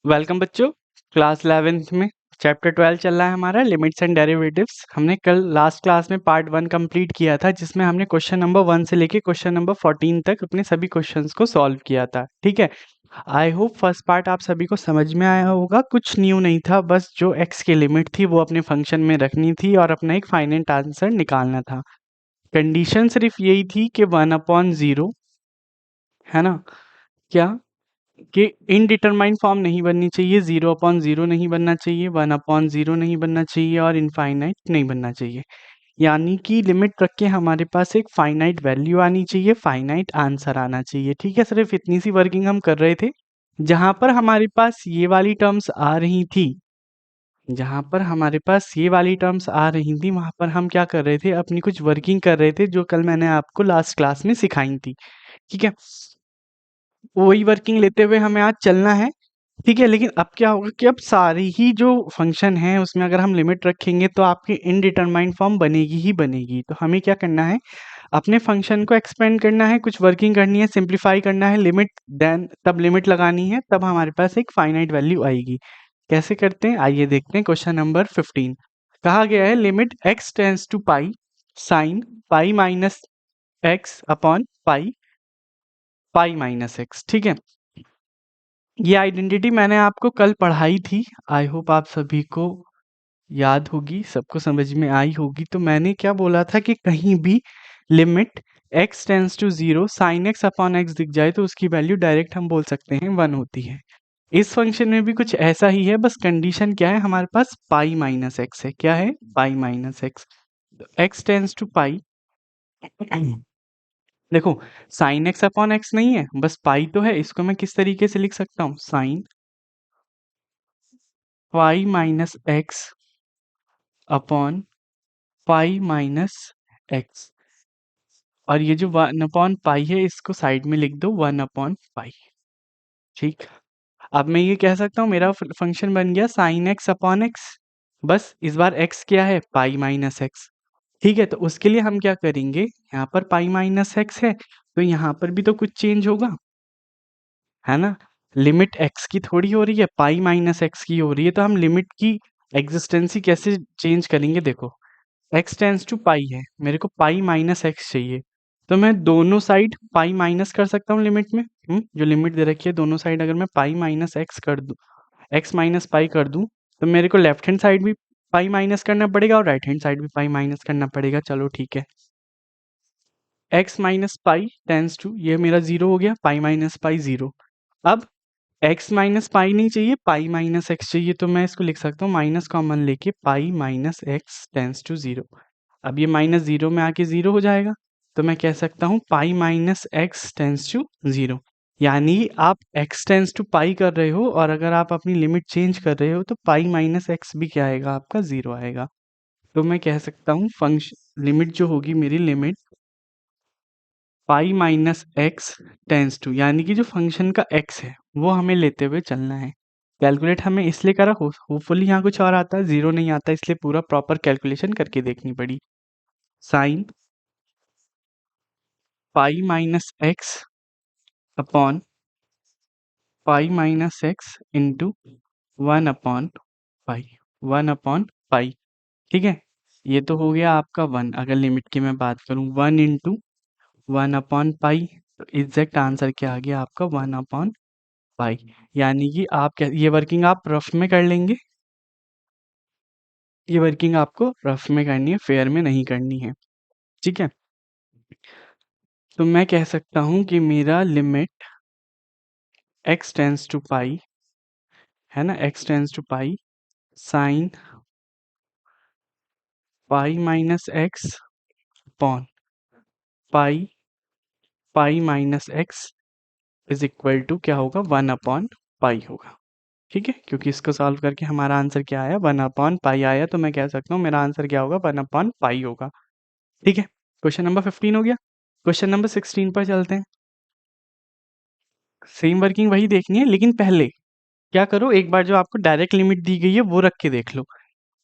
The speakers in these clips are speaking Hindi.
वेलकम बच्चों। क्लास 11th में चैप्टर 12 चल रहा है हमारा लिमिट्स एंड डेरिवेटिव्स। हमने कल लास्ट क्लास में पार्ट 1 कंप्लीट किया था, जिसमें हमने क्वेश्चन नंबर 1 से लेके क्वेश्चन नंबर 14 तक अपने सभी क्वेश्चंस को सॉल्व किया था। ठीक है, आई होप फर्स्ट पार्ट आप सभी को समझ में आया होगा। कुछ न्यू नहीं था, बस जो एक्स की लिमिट थी वो अपने फंक्शन में रखनी थी और अपना एक फाइनाइट आंसर निकालना था। कंडीशन सिर्फ यही थी कि 1/0, है ना, क्या कि इनडिटरमाइन फॉर्म नहीं बननी चाहिए, 0/0 नहीं बनना चाहिए, 1/0 नहीं बनना चाहिए और इनफाइनाइट नहीं बनना चाहिए। यानी कि लिमिट रख के हमारे पास एक फाइनाइट वैल्यू आनी चाहिए, फाइनाइट आंसर आना चाहिए। ठीक है, सिर्फ इतनी सी वर्किंग हम कर रहे थे। जहां पर हमारे पास ये वाली टर्म्स आ रही थी, जहां पर हमारे पास ये वाली टर्म्स आ रही थी, वहां पर हम क्या कर रहे थे, अपनी कुछ वर्किंग कर रहे थे जो कल मैंने आपको लास्ट क्लास में सिखाई थी। ठीक है, वही वर्किंग लेते हुए हमें आज चलना है। ठीक है, लेकिन अब क्या होगा कि अब सारी ही जो फंक्शन है उसमें अगर हम लिमिट रखेंगे तो आपकी इनडिटरमाइंड फॉर्म बनेगी ही बनेगी। तो हमें क्या करना है, अपने फंक्शन को एक्सपेंड करना है, कुछ वर्किंग करनी है, सिंप्लीफाई करना है, लिमिट देन तब लिमिट लगानी है, तब हमारे पास एक फाइनाइट वैल्यू आएगी। कैसे करते हैं आइए देखते हैं। क्वेश्चन नंबर 15 कहा गया है limit x tends to pi sine pi minus x upon pi pi minus x. ठीक है, ये आइडेंटिटी मैंने आपको कल पढ़ाई थी। आई होप आप सभी को याद होगी, सबको समझ में आई होगी। तो मैंने क्या बोला था कि कहीं भी limit x tends to 0 sine x upon x दिख जाए तो उसकी वैल्यू डायरेक्ट हम बोल सकते हैं 1 होती है। इस फंक्शन में भी कुछ ऐसा ही है, बस कंडीशन क्या है, हमारे पास पाई माइनस एक्स है। क्या है, pi minus x. X tends to pi देखो, साइन एक्स अपॉन एक्स नहीं है, बस पाई तो है। इसको मैं किस तरीके से लिख सकता हूँ, sign pi minus x upon pi minus x. और ये जो 1/पाई है इसको साइड में लिख दो 1/पाई। ठीक, अब मैं ये कह सकता हूँ मेरा फंक्शन बन गया साइन एक्स अपॉन एक्स। बस इस बार एक्स क्या है, पाई माइनस एक्स। ठीक है, तो उसके लिए हम क्या करेंगे, यहाँ पर पाई माइनस एक्स है तो यहाँ पर भी तो कुछ चेंज होगा, है ना। लिमिट एक्स की थोड़ी हो रही है, पाई माइनस एक्स की हो रही है, तो हम लिमिट की एग्जिस्टेंसी कैसे चेंज करेंगे। देखो, एक्स टेंस टू पाई है, मेरे को पाई माइनस एक्स चाहिए, तो मैं दोनों साइड पाई माइनस कर सकता हूँ लिमिट में। जो लिमिट दे रखी है दोनों साइड अगर मैं पाई माइनस एक्स कर दूँ, एक्स माइनस पाई कर दूँ, तो मेरे को लेफ्ट हैंड साइड भी पाई माइनस करना पड़ेगा और राइट हैंड साइड भी पाई माइनस करना पड़ेगा। चलो ठीक है, x minus pi tends to, ये मेरा जीरो हो गया, पाई माइनस पाई जीरो। अब एक्स माइनस पाई नहीं चाहिए, पाई माइनस एक्स चाहिए, तो मैं इसको लिख सकता हूँ माइनस कॉमन लेके pi minus x tends to zero. अब ये माइनस जीरो में आके जीरो हो जाएगा, तो मैं कह सकता हूँ pi minus x tends to zero. यानी आप एक्स टेंस टू पाई कर रहे हो और अगर आप अपनी लिमिट चेंज कर रहे हो तो पाई माइनस एक्स भी क्या आएगा, आपका जीरो आएगा। तो मैं कह सकता हूँ फंक्शन लिमिट जो होगी मेरी, limit pi minus x tends to, यानी कि जो फंक्शन का एक्स है वो हमें लेते हुए चलना है। कैलकुलेट हमें इसलिए करा, होपफुली यहाँ कुछ और आता है, जीरो नहीं आता, इसलिए पूरा प्रॉपर कैलकुलेशन करके देखनी पड़ी। Sine pi minus x upon pi minus x into 1/पाई, 1/पाई। ठीक है, ये तो हो गया आपका 1। अगर लिमिट की मैं बात करूँ, 1 इंटू 1/पाई, तो एग्जैक्ट आंसर क्या आ गया आपका, 1/पाई। यानी कि आप क्या, ये वर्किंग आप रफ में कर लेंगे, ये वर्किंग आपको रफ में करनी है, फेयर में नहीं करनी है। ठीक है, तो मैं कह सकता हूँ कि मेरा limit x tends to pi, है ना, x tends to pi sine pi minus x upon pi pi minus x is equal to क्या होगा, 1/पाई होगा। ठीक है, क्योंकि इसको सॉल्व करके हमारा आंसर क्या आया, 1/पाई आया, तो मैं कह सकता हूँ मेरा आंसर क्या होगा, 1/पाई होगा। ठीक है, क्वेश्चन नंबर 15 हो गया। क्वेश्चन नंबर 16 पर चलते हैं। सेम वर्किंग वही देखनी है, लेकिन पहले क्या करो, एक बार जो आपको डायरेक्ट लिमिट दी गई है वो रख के देख लो।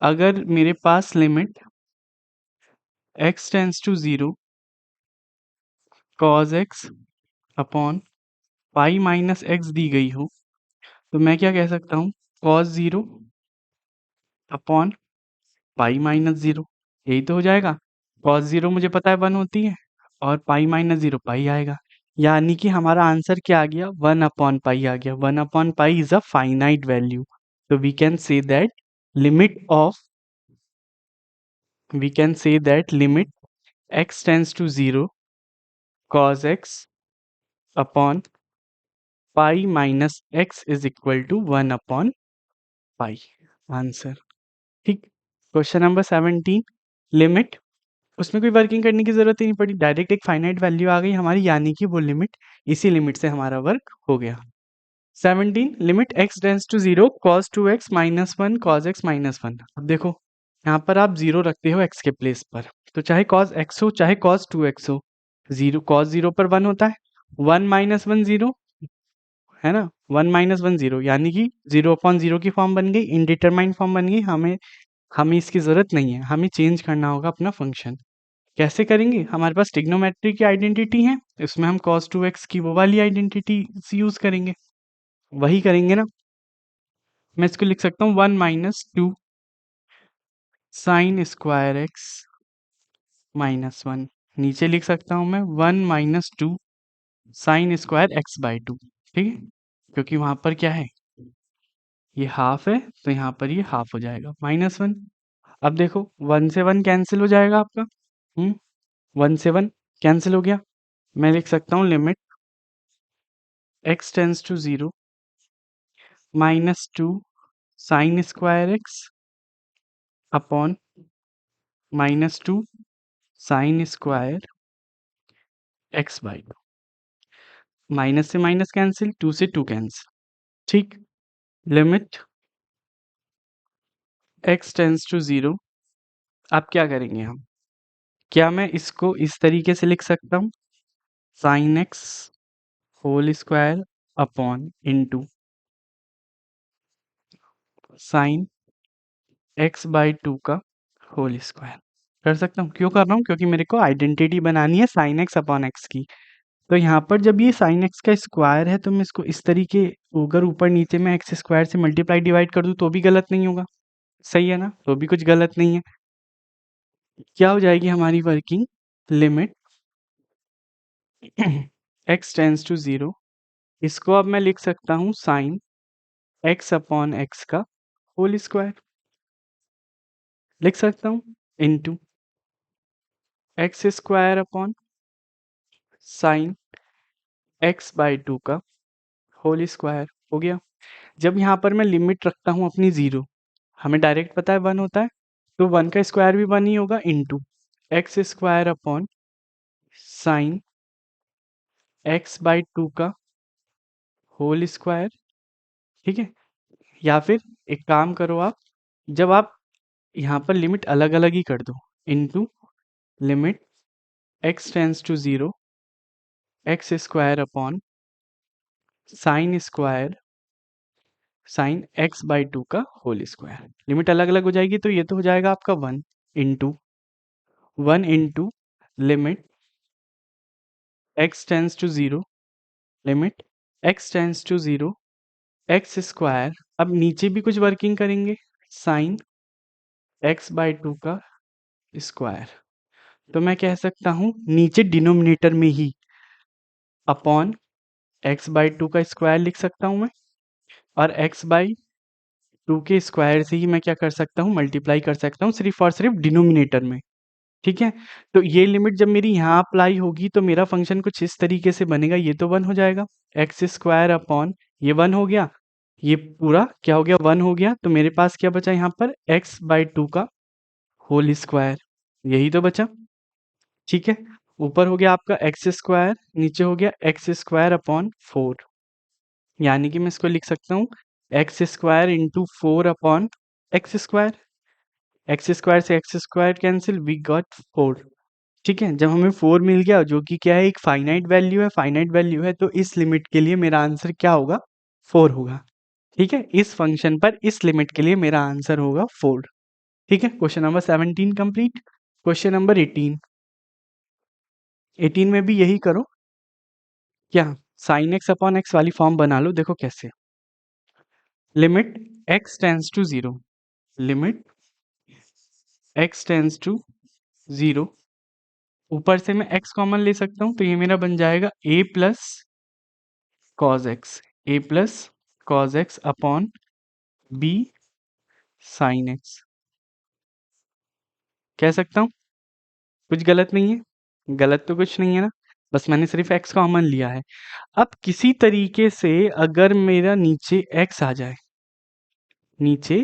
अगर मेरे पास limit x tends to 0 cos x upon pi minus x दी गई हो, तो मैं क्या कह सकता हूँ, कॉस 0 अपॉन पाई माइनस 0, यही तो हो जाएगा। कॉस 0 मुझे पता है 1 होती है, और पाई माइनस 0 पाई आएगा, यानी कि हमारा आंसर क्या आ गया, 1 अपॉन पाई आ गया। 1 upon pi is a finite value, तो we can say that limit of limit x tends to 0 cos x upon pi minus x is equal to 1 upon pi, answer. ठीक। क्वेश्चन नंबर 17, लिमिट, उसमें कोई वर्किंग करने की जरूरत ही नहीं पड़ी, डायरेक्ट एक फाइनाइट वैल्यू आ गई हमारी, यानी कि वो लिमिट, इसी लिमिट से हमारा वर्क हो गया। 17, limit x tends to 0 cos 2x minus 1 cos x minus 1। अब देखो यहाँ पर आप 0 रखते हो x के प्लेस पर, तो चाहे cos x हो चाहे cos 2x हो, 0 cos 0 पर 1 होता है, 1 माइनस 1 0, है ना, 1 माइनस 1 0, यानी कि 0 अपॉन 0 की फॉर्म बन गई, इनडिटरमाइंड फॉर्म बन गई। हमें हमें इसकी ज़रूरत नहीं है, हमें चेंज करना होगा अपना फंक्शन। कैसे करेंगे, हमारे पास ट्रिग्नोमेट्री की आइडेंटिटी है, इसमें हम cos 2x की वो वाली आइडेंटिटी यूज़ करेंगे, वही करेंगे ना। मैं इसको लिख सकता हूँ 1 minus 2 sine square x minus 1, नीचे लिख सकता हूँ मैं 1 minus 2 sine square x by 2, ठीक है, क्योंकि वहाँ पर क्या है, ये हाफ है, तो यहाँ पर ये हाफ हो जाएगा माइनस 1। अब देखो 1 से 1 कैंसिल हो जाएगा आपका, 1 से 1 कैंसिल हो गया। मैं लिख सकता हूँ limit x tends to 0 minus 2 sine square x upon minus 2 sine square x by 2, minus से माइनस कैंसिल, 2 से 2 कैंसिल, ठीक। लिमिट x टेंस टू 0, अब क्या करेंगे हम, क्या मैं इसको इस तरीके से लिख सकता हूँ, sine x whole square upon into sine x by 2 का होल स्क्वायर, कर सकता हूँ। क्यों कर रहा हूँ, क्योंकि मेरे को आइडेंटिटी बनानी है साइन एक्स अपॉन एक्स की। तो यहाँ पर जब ये साइन एक्स का स्क्वायर है, तो मैं इसको इस तरीके, अगर ऊपर नीचे में एक्स स्क्वायर से मल्टीप्लाई डिवाइड कर दूँ तो भी गलत नहीं होगा, सही है ना, तो भी कुछ गलत नहीं है। क्या हो जाएगी हमारी working, limit x tends to 0, इसको अब मैं लिख सकता हूँ साइन x अपॉन एक्स का होल स्क्वायर, लिख सकता हूँ, into x square upon sine x by 2 का होल स्क्वायर हो गया। जब यहाँ पर मैं लिमिट रखता हूँ अपनी 0, हमें डायरेक्ट पता है 1 होता है, तो 1 का स्क्वायर भी 1 ही होगा, into x square upon sine x by 2 का होल स्क्वायर, ठीक है। या फिर एक काम करो आप, जब आप यहाँ पर लिमिट अलग अलग ही कर दो, into limit x tends to 0 x square upon sine x by 2 का होल स्क्वायर, लिमिट अलग अलग हो जाएगी, तो ये तो हो जाएगा आपका 1 into limit x tends to 0, limit x tends to 0 x square, अब नीचे भी कुछ वर्किंग करेंगे, साइन एक्स बाई 2 का स्क्वायर, तो मैं कह सकता हूँ नीचे डिनोमिनेटर में ही अपॉन एक्स बाई 2 का स्क्वायर लिख सकता हूँ मैं, और एक्स बाई 2 के स्क्वायर से ही मैं क्या कर सकता हूँ, मल्टीप्लाई कर सकता हूँ, सिर्फ और सिर्फ डिनोमिनेटर में, ठीक है। तो ये लिमिट जब मेरी यहाँ अप्लाई होगी, तो मेरा फंक्शन कुछ इस तरीके से बनेगा, ये तो 1 हो जाएगा, एक्स स्क्वायर अपॉन ये 1 हो गया, ये पूरा क्या हो गया, 1 हो गया, तो मेरे पास क्या बचा यहाँ पर, एक्स बाई 2 का होल स्क्वायर, यही तो बचा, ठीक है। ऊपर हो गया आपका एक्स स्क्वायर, नीचे हो गया एक्स स्क्वायर अपॉन 4, यानी कि मैं इसको लिख सकता हूँ x square into 4 upon x square, x square से x square cancel, we got 4, ठीक है। जब हमें 4 मिल गया, जो कि क्या है, एक फाइनाइट वैल्यू है, फाइनाइट वैल्यू है, तो इस लिमिट के लिए मेरा आंसर क्या होगा, 4 होगा, ठीक है। इस फंक्शन पर इस लिमिट के लिए मेरा आंसर होगा 4, ठीक है। Question number 17 complete. Question number 18, 18 में भी यही करो, क्या साइन एक्स अपॉन एक्स वाली फॉर्म बना लो, देखो कैसे, limit x tends to 0, limit x tends to 0, ऊपर से मैं x कॉमन ले सकता हूँ, तो ये मेरा बन जाएगा a plus cos x, a plus cos x upon b sine x. कह सकता हूँ कुछ गलत नहीं है, गलत तो कुछ नहीं है ना, बस मैंने सिर्फ x कॉमन लिया है। अब किसी तरीके से अगर मेरा नीचे x आ जाए, नीचे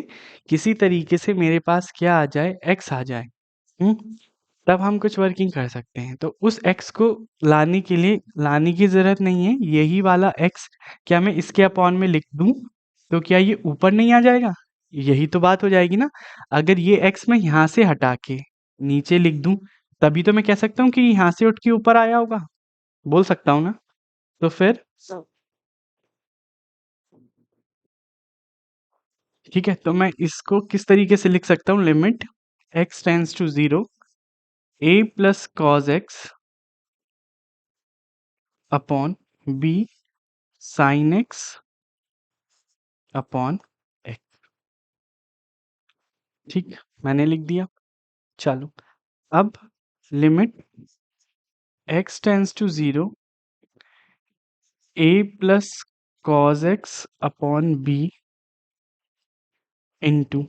किसी तरीके से मेरे पास क्या आ जाए, x आ जाए, तब हम कुछ वर्किंग कर सकते हैं। तो उस x को लाने के लिए, लाने की ज़रूरत नहीं है, यही वाला x क्या मैं इसके अपॉन में लिख दूं, तो क्या ये ऊपर नहीं आ जाएगा? यही तो बात हो जाएगी ना। अगर ये x मैं यहाँ से हटा के नीचे लिख दूं, तभी तो मैं कह सकता हूँ कि यहाँ से उठ के ऊपर आया होगा, बोल सकता हूँ ना। तो फिर ठीक है, तो मैं इसको किस तरीके से लिख सकता हूँ, limit x tends to 0, a plus cos x upon b sine x upon x. ठीक, मैंने लिख दिया। चलो, अब limit x tends to 0, a plus cos x upon b into,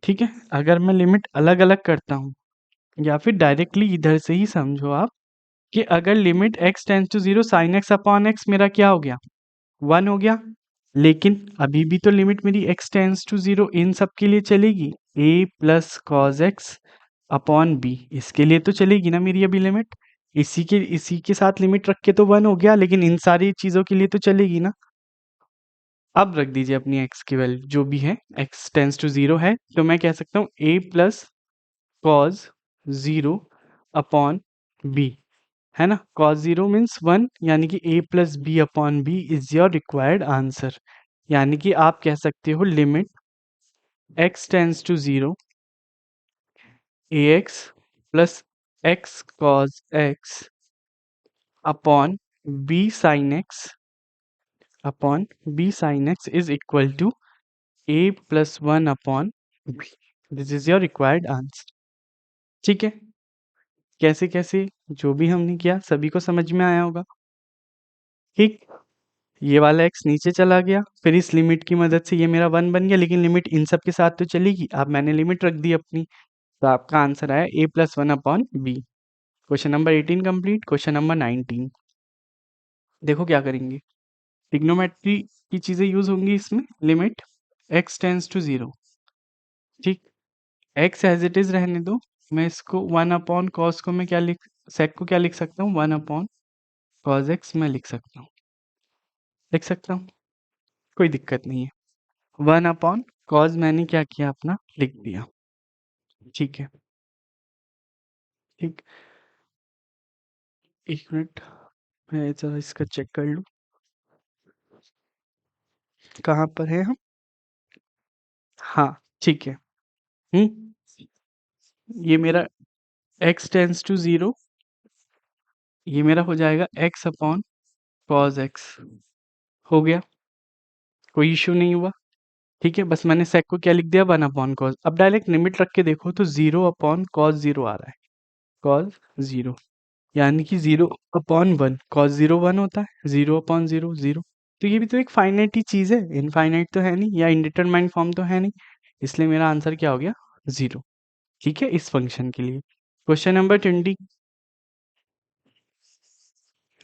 ठीक है, अगर मैं लिमिट अलग अलग करता हूँ या फिर डायरेक्टली इधर से ही समझो आप, कि अगर limit x tends to 0 sine x upon x मेरा क्या हो गया, 1 हो गया, लेकिन अभी भी तो लिमिट मेरी x टेंस टू 0 इन सब के लिए चलेगी, a plus cos x upon b, इसके लिए तो चलेगी ना मेरी अभी लिमिट, इसी के साथ लिमिट रख के तो 1 हो गया, लेकिन इन सारी चीज़ों के लिए तो चलेगी ना। अब रख दीजिए अपनी x की वैल्यू जो भी है, x टेंस टू 0 है, तो मैं कह सकता हूँ a plus cause 0 upon b, है ना, कॉज 0 मीन्स 1, यानी कि a plus b upon b is your required answer. यानी कि आप कह सकते हो limit x tends to 0, ax plus x cos x upon b sine x upon b sine x is equal to a plus 1 upon b। This is your required answer. ठीक है, कैसे कैसे जो भी हमने किया सभी को समझ में आया होगा। ठीक, ये वाला x नीचे चला गया, फिर इस लिमिट की मदद से ये मेरा 1 बन गया, लेकिन लिमिट इन सब के साथ तो चलेगी, अब मैंने लिमिट रख दी अपनी, तो आपका आंसर आया a plus 1 upon b. Question number 18 complete. Question number 19 देखो क्या करेंगे, ट्रिग्नोमेट्री की चीज़ें यूज होंगी इसमें। लिमिट x टेंस टू 0, ठीक, x एज इट इज रहने दो, मैं इसको 1 अपॉन कॉस को मैं क्या लिख, सेक को क्या लिख सकता हूँ, 1 अपॉन कॉस एक्स मैं लिख सकता हूँ, लिख सकता हूँ, कोई दिक्कत नहीं है। 1 अपॉन कॉज मैंने क्या किया, अपना लिख दिया। ठीक है, ठीक, एक मिनट, मैं जरा इसका चेक कर लूँ, कहाँ पर है हम, हाँ ठीक है। ये मेरा x टेंस टू 0, ये मेरा हो जाएगा x अपॉन कॉज एक्स, हो गया, कोई इशू नहीं हुआ। ठीक है, बस मैंने सेक को क्या लिख दिया, 1 अपॉन कॉज। अब डायरेक्ट लिमिट रख के देखो तो 0 अपॉन कॉज 0 आ रहा है, कॉज 0, यानी कि 0 अपॉन 1, कॉज 0 1 होता है, 0 अपॉन 0 0। तो ये भी तो एक फाइनाइट ही चीज़ है, इनफाइनाइट तो है नहीं, या इनडिटरमाइंड फॉर्म तो है नहीं, इसलिए मेरा आंसर क्या हो गया, 0। ठीक है, इस फंक्शन के लिए। Question number 20,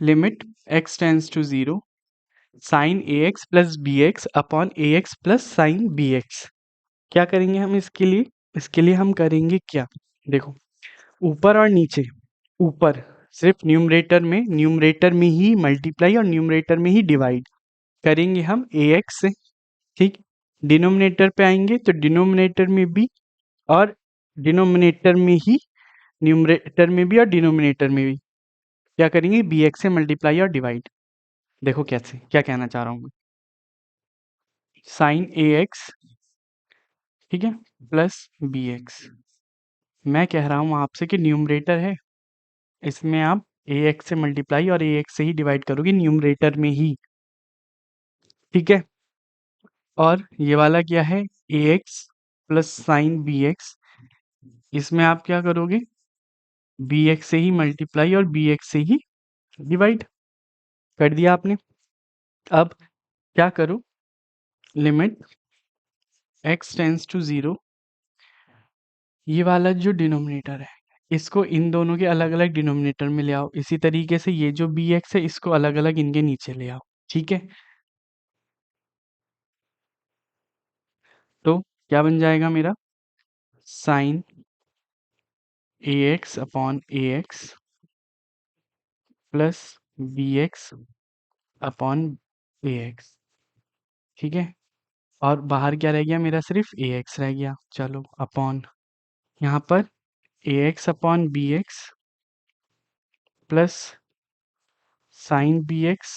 limit x tends to 0, sine a x plus b x upon a x plus sine b x. क्या करेंगे हम इसके लिए, इसके लिए हम करेंगे क्या, देखो, ऊपर और नीचे, ऊपर सिर्फ न्यूमरेटर में ही मल्टीप्लाई और न्यूमरेटर में ही डिवाइड करेंगे हम ए एक्स से, ठीक, डिनोमिनेटर पे आएंगे तो डिनोमिनेटर में भी और डिनोमिनेटर में ही, न्यूमरेटर में भी और डिनोमिनेटर में भी क्या करेंगे, बी एक्स से मल्टीप्लाई और डिवाइड। देखो कैसे, क्या कहना चाह रहा हूँ मैं, साइन ए एक्स, ठीक है, प्लस बी एक्स, मैं कह रहा हूँ आपसे कि न्यूमरेटर है, इसमें आप ए एक्स से मल्टीप्लाई और ए एक्स से ही डिवाइड करोगे न्यूमरेटर में ही, ठीक है। और ये वाला क्या है, a x plus sine b x. इसमें आप क्या करोगे, बी एक्स से ही मल्टीप्लाई और बी एक्स से ही डिवाइड कर दिया आपने। अब क्या करो, limit x tends to zero, ये वाला जो डिनोमिनेटर है इसको इन दोनों के अलग अलग डिनोमिनेटर में ले आओ। इसी तरीके से ये जो बी एक्स है इसको अलग अलग इनके नीचे ले आओ। ठीक है, तो क्या बन जाएगा मेरा, sine a x upon a x plus b x upon a x. ठीक है, और बाहर क्या रह गया मेरा, सिर्फ ए एक्स रह गया। चलो अपॉन, यहाँ पर a x upon b x plus sine b x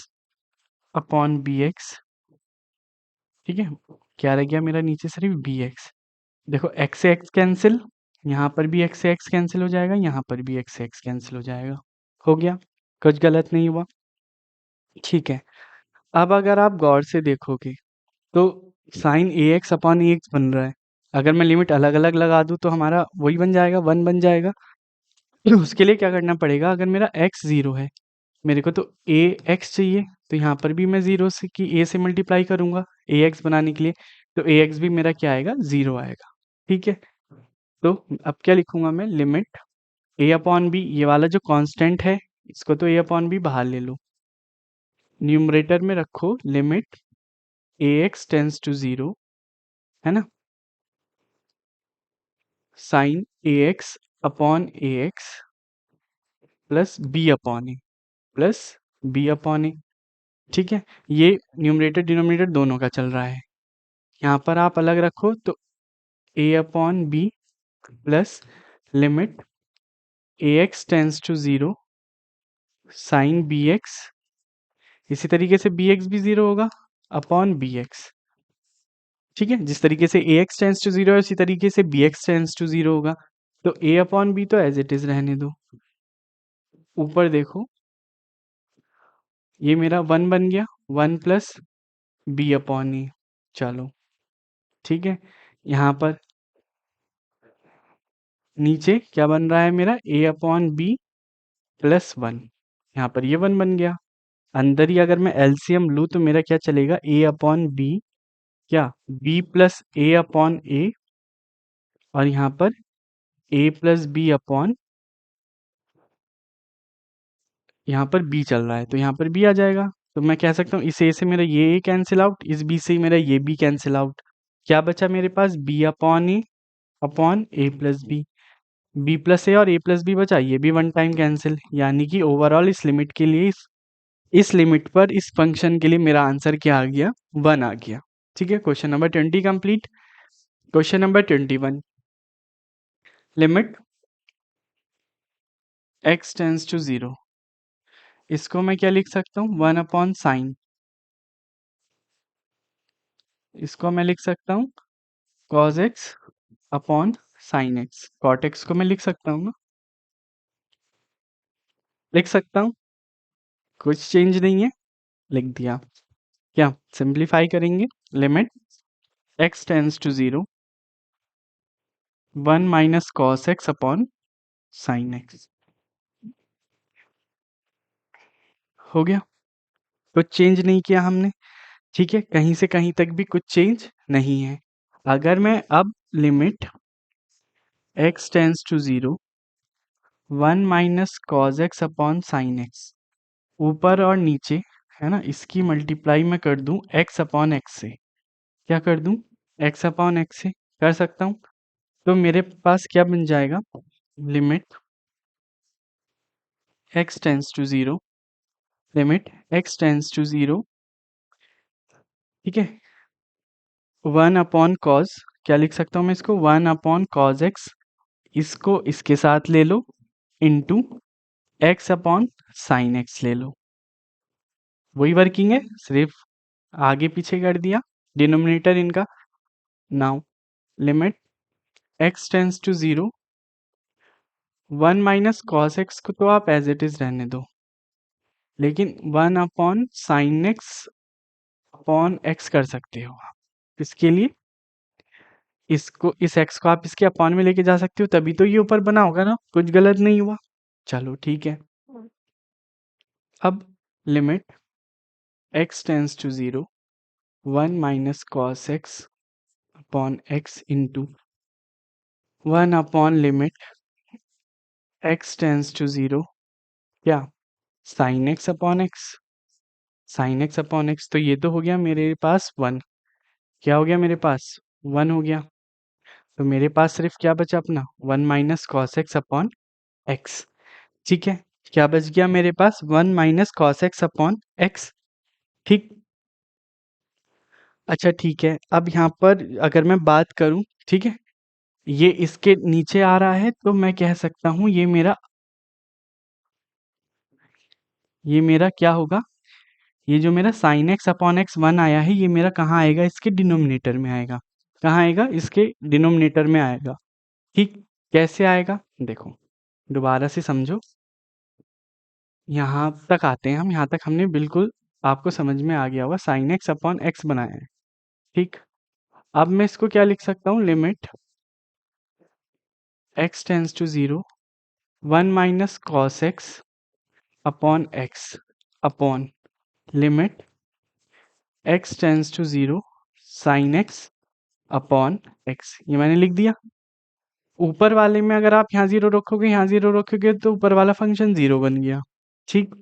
upon b x. ठीक है, क्या रह गया मेरा नीचे, सिर्फ बी एक्स। देखो एक्स से एक्स कैंसिल, यहाँ पर भी एक्स से एक्स कैंसिल हो जाएगा, यहाँ पर भी एक्स से एक्स कैंसिल हो जाएगा। हो गया, कुछ गलत नहीं हुआ। ठीक है, अब अगर आप गौर से देखोगे तो sign a x upon a x बन रहा है। अगर मैं लिमिट अलग अलग लगा दूँ तो हमारा वही बन जाएगा, वन बन जाएगा। तो उसके लिए क्या करना पड़ेगा, अगर मेरा एक्स ज़ीरो है, मेरे को तो ए एक्स चाहिए, तो यहाँ पर भी मैं ज़ीरो से की ए से मल्टीप्लाई करूँगा ए एक्स बनाने के लिए, तो ए एक्स भी मेरा क्या आएगा, ज़ीरो आएगा। ठीक है, तो अब क्या लिखूंगा मैं, लिमिट ए अपॉन बी, ये वाला जो कांस्टेंट है इसको तो ए अपॉन बी बाहर ले लो, न्यूमरेटर में रखो limit a x tends to zero, है ना, sine a x upon a x plus b upon a, plus b upon a. ठीक है, ये न्यूमरेटर डिनोमिनेटर दोनों का चल रहा है। यहाँ पर आप अलग रखो तो a upon b plus limit a x tends to zero sine b x, इसी तरीके से बी एक्स भी ज़ीरो होगा अपॉन बी एक्स। ठीक है, जिस तरीके से a x tends to zero है उसी तरीके से b x tends to zero होगा। तो ए अपॉन बी तो एज इट इज़ रहने दो। ऊपर देखो, ये मेरा वन बन गया, वन प्लस बी अपॉन ए। चलो ठीक है, यहाँ पर नीचे क्या बन रहा है मेरा, ए अपॉन बी प्लस वन, यहाँ पर ये वन बन गया। अंदर ही अगर मैं एलसीएम लूँ तो मेरा क्या चलेगा, ए अपॉन बी, क्या बी प्लस ए अपॉन ए, और यहाँ पर ए प्लस बी अपॉन, यहाँ पर बी चल रहा है तो यहाँ पर बी आ जाएगा। तो मैं कह सकता हूँ इस ए से मेरा ये ए कैंसिल आउट, इस बी से ही मेरा ये बी कैंसिल आउट। क्या बचा मेरे पास, B upon a plus B plus ए और ए प्लस बी बचा, ये भी वन टाइम कैंसिल। यानी कि ओवरऑल इस लिमिट के लिए, इस लिमिट पर इस फंक्शन के लिए मेरा आंसर क्या आ गया, वन आ गया। ठीक है, question number 20 complete. Question number 21, limit x tends to zero, इसको मैं क्या लिख सकता हूँ, वन अपॉन साइन, इसको मैं लिख सकता हूँ cos x upon sine x. Cot x को मैं लिख सकता हूँ ना, लिख सकता हूँ, कुछ चेंज नहीं है, लिख दिया। क्या सिंप्लीफाई करेंगे, limit x tends to zero, one minus cos x upon sine x. हो गया, कुछ चेंज नहीं किया हमने। ठीक है, कहीं से कहीं तक भी कुछ चेंज नहीं है। अगर मैं अब limit x tends to zero, one minus cos x upon sine x, ऊपर और नीचे, है ना, इसकी मल्टीप्लाई मैं कर दूं एक्स अपॉन एक्स से, क्या कर दूं, एक्स अपॉन एक्स से कर सकता हूं। तो मेरे पास क्या बन जाएगा, limit x tends to zero, limit x tends to zero, ठीक है, वन अपॉन कॉज, क्या लिख सकता हूँ मैं इसको, वन अपॉन कॉज एक्स, इसको इसके साथ ले लो, into x upon sine x ले लो। वही वर्किंग है, सिर्फ आगे पीछे कर दिया डिनोमिनेटर इनका। Now limit x tends to zero, one minus cos x को तो आप एज इट इज़ रहने दो, लेकिन one upon sine x upon x कर सकते हो। इसके लिए इसको, इस x को आप इसके अपॉन में लेके जा सकते हो, तभी तो ये ऊपर बना होगा ना, कुछ गलत नहीं हुआ। चलो ठीक है। अब limit x tends to 0 1 minus cos x upon x into 1 upon limit x tends to 0 क्या, sine x upon x, sine x upon x, तो ये तो हो गया मेरे पास 1, क्या हो गया मेरे पास 1 हो गया। तो मेरे पास सिर्फ क्या बचा अपना 1 minus cos x upon x. ठीक है, क्या बच गया मेरे पास 1 minus cos x upon x. ठीक, अच्छा ठीक है। अब यहाँ पर अगर मैं बात करूं, ठीक है, ये इसके नीचे आ रहा है तो मैं कह सकता हूं ये मेरा क्या होगा, ये जो मेरा साइन एक्स अपॉन एक्स 1 आया है, ये मेरा कहाँ आएगा, इसके डिनोमिनेटर में आएगा। कहाँ आएगा, इसके डिनोमिनेटर में आएगा। ठीक, कैसे आएगा देखो, दोबारा से समझो, यहाँ तक आते हैं हम, यहाँ तक हमने बिल्कुल, आपको समझ में आ गया होगा, साइन एक्स अपॉन एक्स बनाया है। ठीक, अब मैं इसको क्या लिख सकता हूँ, limit x tends to 0 1 minus cos x upon x upon limit x tends to 0 sine x upon x, ये मैंने लिख दिया। ऊपर वाले में अगर आप यहाँ 0 रखोगे, यहाँ 0 रखोगे, तो ऊपर वाला फंक्शन 0 बन गया। ठीक,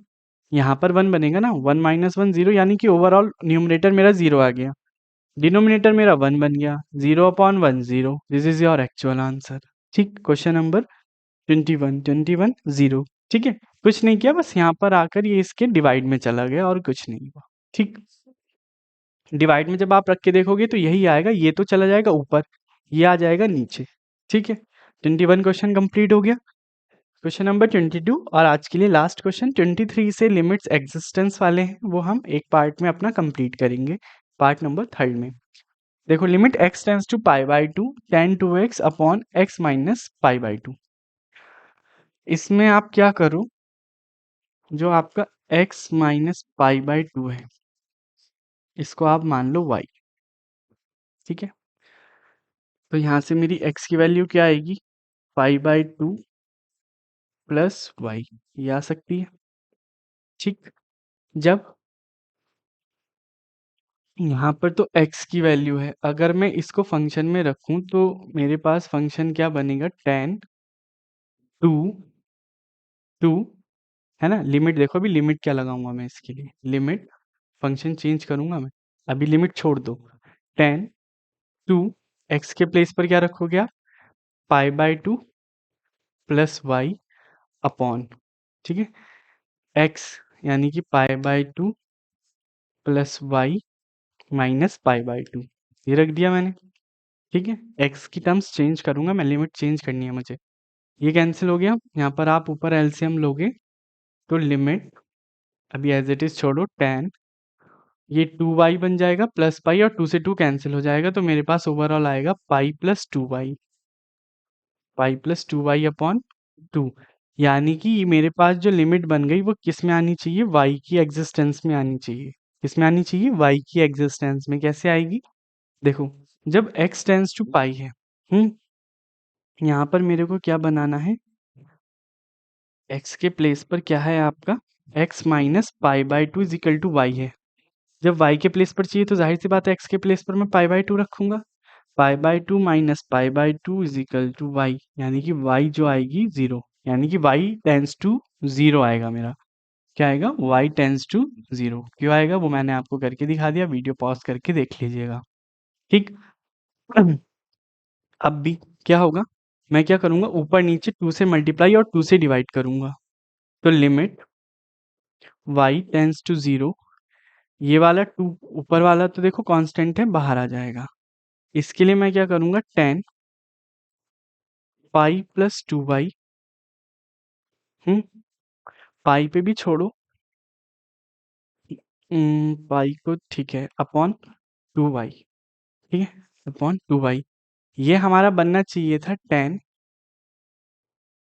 यहाँ पर 1 बनेगा ना, 1 माइनस 1 0, यानी कि ओवरऑल न्यूमरेटर मेरा 0 आ गया, डिनोमिनेटर मेरा 1 बन गया, 0 upon 1 0, this is your actual answer. ठीक, क्वेश्चन नंबर 21 0। ठीक है, कुछ नहीं किया, बस यहाँ पर आकर ये इसके डिवाइड में चला गया और कुछ नहीं हुआ। ठीक, डिवाइड में जब आप रख के देखोगे तो यही आएगा, ये तो चला जाएगा ऊपर, ये आ जाएगा नीचे। ठीक है, 21 क्वेश्चन कंप्लीट हो गया। क्वेश्चन नंबर 22 और आज के लिए लास्ट क्वेश्चन 23 से लिमिट्स एग्जिस्टेंस वाले हैं, वो हम एक पार्ट में अपना कंप्लीट करेंगे, पार्ट नंबर 3 में। देखो, limit x tends to pi by 2 tan 2x upon x minus pi by 2, इसमें आप क्या करो, जो आपका x माइनस पाई बाई 2 है, इसको आप मान लो y। ठीक है, तो यहाँ से मेरी x की वैल्यू क्या आएगी, पाई बाई 2 प्लस वाई, ये आ सकती है। ठीक, जब यहाँ पर तो x की वैल्यू है, अगर मैं इसको फंक्शन में रखूं तो मेरे पास फंक्शन क्या बनेगा, tan 2 2, है ना। लिमिट देखो, अभी लिमिट क्या लगाऊंगा मैं इसके लिए, लिमिट फंक्शन चेंज करूंगा मैं, अभी लिमिट छोड़ दो, tan 2 x के प्लेस पर क्या रखोगे आप, pi by 2 plus y upon, ठीक है, x यानी कि pi by 2 plus y minus pi by 2, ये रख दिया मैंने। ठीक है, x की टर्म्स चेंज करूंगा मैं, लिमिट चेंज करनी है मुझे। ये कैंसिल हो गया, यहाँ पर आप ऊपर एलसीएम लोगे तो लिमिट, अभी एज इट इज छोड़ो, tan ये 2y बन जाएगा प्लस पाई, और 2 से 2 कैंसिल हो जाएगा, तो मेरे पास ओवरऑल आएगा pi plus 2y, pi plus 2y upon 2, यानी कि ये मेरे पास जो लिमिट बन गई वो किस में आनी चाहिए, y की एग्जिस्टेंस में आनी चाहिए। किस में आनी चाहिए, y की एग्जिस्टेंस में। कैसे आएगी, देखो, जब x टेंस टू पाई है, यहाँ पर मेरे को क्या बनाना है, x के प्लेस पर क्या है आपका, x minus pi by 2 is equal to y है। जब y के प्लेस पर चाहिए तो जाहिर सी बात है x के प्लेस पर मैं पाई बाई 2 रखूंगा, pi by 2 minus pi by 2 is equal to y, यानी कि y जो आएगी 0, यानी कि y टेंस टू 0 आएगा मेरा। क्या आएगा, y टेंस टू 0, क्यों आएगा वो मैंने आपको करके दिखा दिया, वीडियो पॉज करके देख लीजिएगा। ठीक, अब भी क्या होगा, मैं क्या करूंगा, ऊपर नीचे 2 से मल्टीप्लाई और 2 से डिवाइड करूंगा, तो लिमिट y टेंस टू 0, ये वाला 2 ऊपर वाला तो देखो कांस्टेंट है, बाहर आ जाएगा। इसके लिए मैं क्या करूंगा, tan पाई प्लस 2y, पाई पे भी छोड़ो, पाई को, ठीक है, अपॉन 2y, ठीक है, अपॉन 2y, ये हमारा बनना चाहिए था tan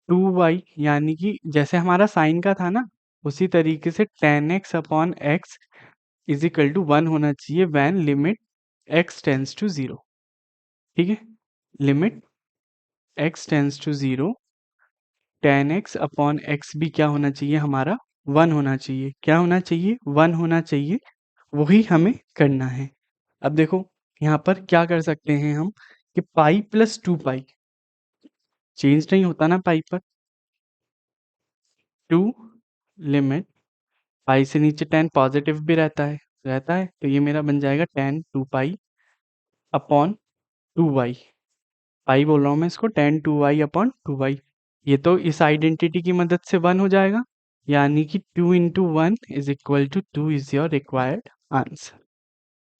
2y, यानी कि जैसे हमारा साइन का था ना, उसी तरीके से tan x upon x is equal to 1 होना चाहिए, when limit x tends to 0, ठीक है। Limit x tends to 0, tan x upon x भी क्या होना चाहिए हमारा, 1 होना चाहिए। क्या होना चाहिए, 1 होना चाहिए। वही हमें करना है। अब देखो यहाँ पर क्या कर सकते हैं हम कि पाई प्लस 2 पाई चेंज नहीं होता ना पाई पर, टू लिमिट पाई से नीचे tan पॉजिटिव भी रहता है तो ये मेरा बन जाएगा tan 2 पाई अपॉन 2y। पाई बोल रहा हूँ मैं इसको, tan 2y अपॉन 2y। ये तो इस आइडेंटिटी की मदद से 1 हो जाएगा, यानी कि 2 into 1 is equal to 2 is your required answer.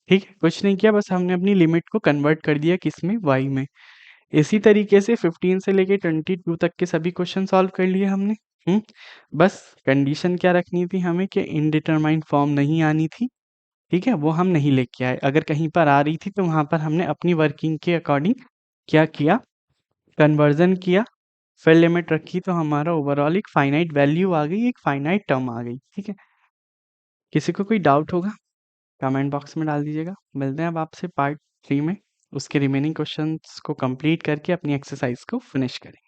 ठीक है, कुछ नहीं किया, बस हमने अपनी लिमिट को कन्वर्ट कर दिया किस में, y में। इसी तरीके से 15 से लेके 22 तक के सभी क्वेश्चन सॉल्व कर लिए हमने। बस कंडीशन क्या रखनी थी हमें कि इनडिटरमाइंड फॉर्म नहीं आनी थी, ठीक है, वो हम नहीं लेके आए। अगर कहीं पर आ रही थी तो वहाँ पर हमने अपनी वर्किंग के अकॉर्डिंग क्या किया, कन्वर्जन किया, फिर लिमिट रखी तो हमारा ओवरऑल एक फाइनाइट वैल्यू आ गई, एक फाइनाइट टर्म आ गई। ठीक है, किसी को कोई डाउट होगा कमेंट बॉक्स में डाल दीजिएगा। मिलते हैं अब आपसे पार्ट 3 में, उसके रिमेनिंग क्वेश्चंस को कंप्लीट करके अपनी एक्सरसाइज को फिनिश करें।